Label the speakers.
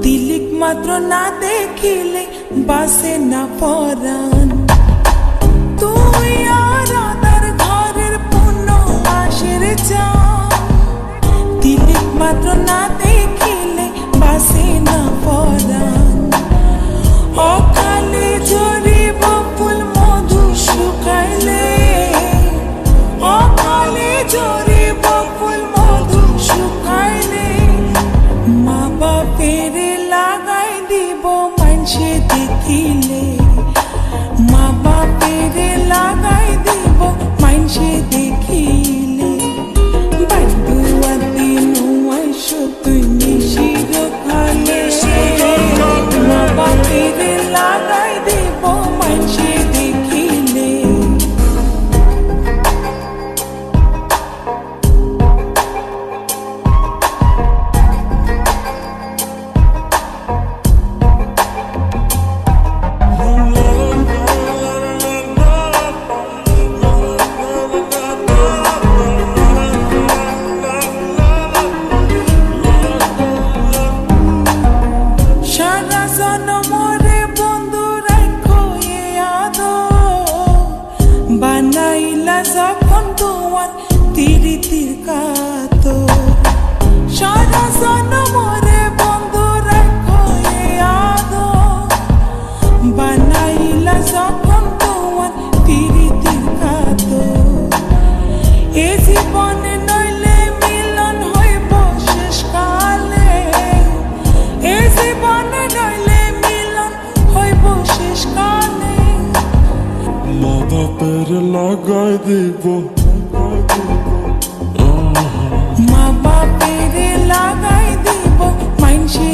Speaker 1: तिलिक मात्र ना देखिले बासे ना परान तुई आराधार घरेर पूर्ण मासेर जान तिलिक मात्र ना देखिले बासे ना परान अकाले झरिब फुल मधु शुकाइले अकाले झरिब फुल मधु शुकाइले मा बापेर लागाई দিব मानसे देखिले मा बापेर लागाई দিব मानसे देखिले बंधुआ दिनुआ तुई निशिर खाले मा बापेर लागाई দিব मानसे देखिले বানাইলা যখন তোমার তিরিতির কাতো সারা জনমরে বন্ধু রাখো এ আদর বানাইলা যখন তোমার তিরিতির কাতো এ জীবনে নইলে মিলন হইব শেষকালে এ জীবনে নইলে মিলন হইব শেষকালে
Speaker 2: মা বাপের লাগাই দিব
Speaker 1: মা বাপের লাগাই দিব মানসে